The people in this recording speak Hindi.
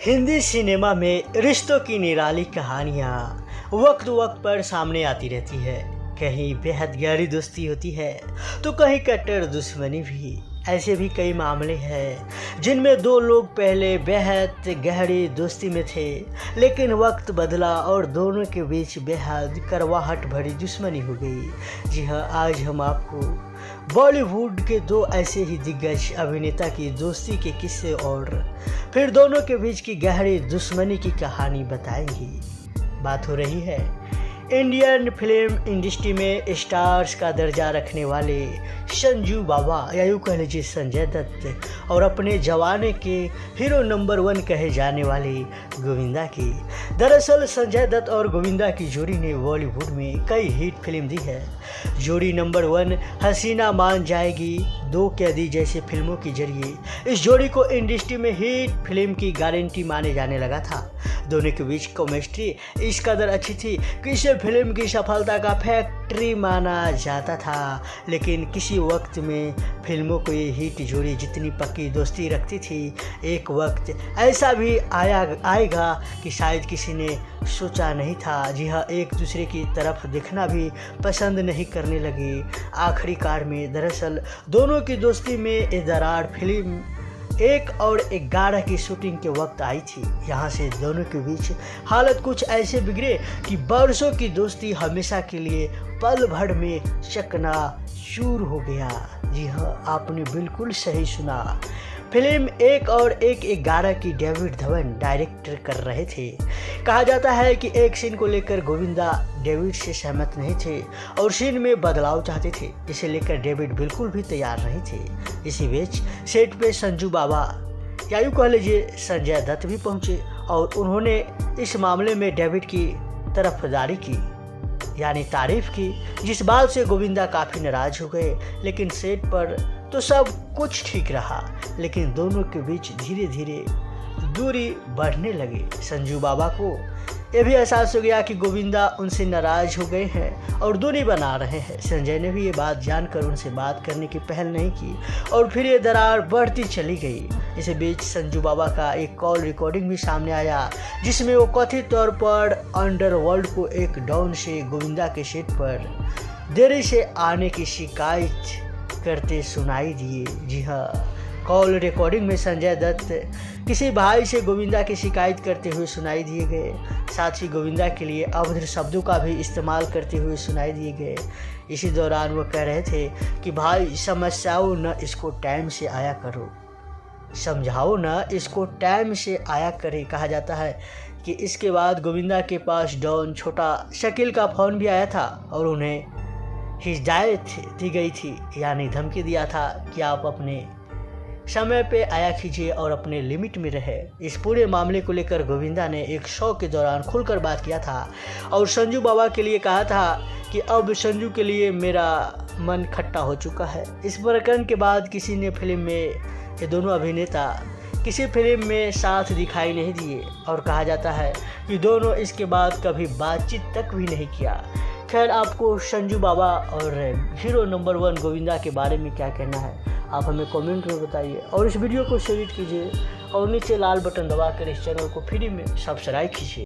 हिंदी सिनेमा में रिश्तों की निराली कहानियाँ वक्त वक्त पर सामने आती रहती है। कहीं बेहद गहरी दोस्ती होती है तो कहीं कट्टर दुश्मनी भी। ऐसे भी कई मामले हैं जिनमें दो लोग पहले बेहद गहरी दोस्ती में थे, लेकिन वक्त बदला और दोनों के बीच बेहद करवाहट भरी दुश्मनी हो गई। जी हाँ, आज हम आपको बॉलीवुड के दो ऐसे ही दिग्गज अभिनेता की दोस्ती के किस्से और फिर दोनों के बीच की गहरी दुश्मनी की कहानी बताएंगे। बात हो रही है इंडियन फिल्म इंडस्ट्री में स्टार्स का दर्जा रखने वाले संजू बाबा या यूँ कह लीजिए संजय दत्त और अपने जमाने के हीरो नंबर 1 कहे जाने वाले गोविंदा की। दरअसल संजय दत्त और गोविंदा की जोड़ी ने बॉलीवुड में कई हिट फिल्म दी है। जोड़ी नंबर 1 हसीना मान जाएगी, दो कैदी जैसे फिल्मों के जरिए इस जोड़ी को इंडस्ट्री में हिट फिल्म की गारंटी माने जाने लगा था। दोनों के बीच केमिस्ट्री इस कदर अच्छी थी कि इसे फिल्म की सफलता का फैक्ट्री माना जाता था। लेकिन किसी वक्त में फिल्मों को ये हिट जोड़ी जितनी पक्की दोस्ती रखती थी, एक वक्त ऐसा भी आएगा कि शायद किसी ने सोचा नहीं था। जी हाँ, एक दूसरे की तरफ देखना भी पसंद नहीं करने लगे। आखिरकार में दरअसल दोनों की दोस्ती में ये दरार फिल्म 1 और 11 की शूटिंग के वक्त आई थी। यहाँ से दोनों के बीच हालत कुछ ऐसे बिगड़े कि बरसों की दोस्ती हमेशा के लिए पल भर में चकनाचूर हो गया। जी हाँ, आपने बिल्कुल सही सुना। फिल्म 1 और 11 की डेविड धवन डायरेक्टर कर रहे थे। कहा जाता है कि एक सीन को लेकर गोविंदा डेविड से सहमत नहीं थे और सीन में बदलाव चाहते थे। इसे लेकर डेविड बिल्कुल भी तैयार नहीं थे। इसी बीच सेट पे संजू बाबा या यूँ कह लीजिए संजय दत्त भी पहुँचे और उन्होंने इस मामले में डेविड की तरफदारी की, यानी तारीफ की, जिस बात से गोविंदा काफ़ी नाराज हो गए। लेकिन सेट पर तो सब कुछ ठीक रहा, लेकिन दोनों के बीच धीरे धीरे दूरी बढ़ने लगी। संजू बाबा को यह भी एहसास हो गया कि गोविंदा उनसे नाराज हो गए हैं और दूरी बना रहे हैं। संजय ने भी ये बात जानकर उनसे बात करने की पहल नहीं की और फिर ये दरार बढ़ती चली गई। इसी बीच संजू बाबा का एक कॉल रिकॉर्डिंग भी सामने आया, जिसमें वो कथित तौर पर अंडरवर्ल्ड को एक डॉन से गोविंदा के सेट पर देरी से आने की शिकायत करते सुनाई दिए। जी हाँ, कॉल रिकॉर्डिंग में संजय दत्त किसी भाई से गोविंदा की शिकायत करते हुए सुनाई दिए गए। साथ ही गोविंदा के लिए अभद्र शब्दों का भी इस्तेमाल करते हुए सुनाई दिए गए। इसी दौरान वो कह रहे थे कि भाई समस्याओं न इसको टाइम से आया करो, समझाओ ना इसको टाइम से आया करे। कहा जाता है कि इसके बाद गोविंदा के पास डॉन छोटा शकील का फ़ोन भी आया था और उन्हें हिदायत दी गई थी, यानी धमकी दिया था कि आप अपने समय पे आया कीजिए और अपने लिमिट में रहे। इस पूरे मामले को लेकर गोविंदा ने एक शो के दौरान खुलकर बात किया था और संजू बाबा के लिए कहा था कि अब संजू के लिए मेरा मन खट्टा हो चुका है। इस प्रकरण के बाद किसी ने फिल्म में ये दोनों अभिनेता किसी फिल्म में साथ दिखाई नहीं दिए और कहा जाता है कि दोनों इसके बाद कभी बातचीत तक भी नहीं किया। खैर, आपको संजू बाबा और हीरो नंबर 1 गोविंदा के बारे में क्या कहना है, आप हमें कमेंट में बताइए और इस वीडियो को शेयर कीजिए और नीचे लाल बटन दबाकर इस चैनल को फ्री में सब्सक्राइब कीजिए।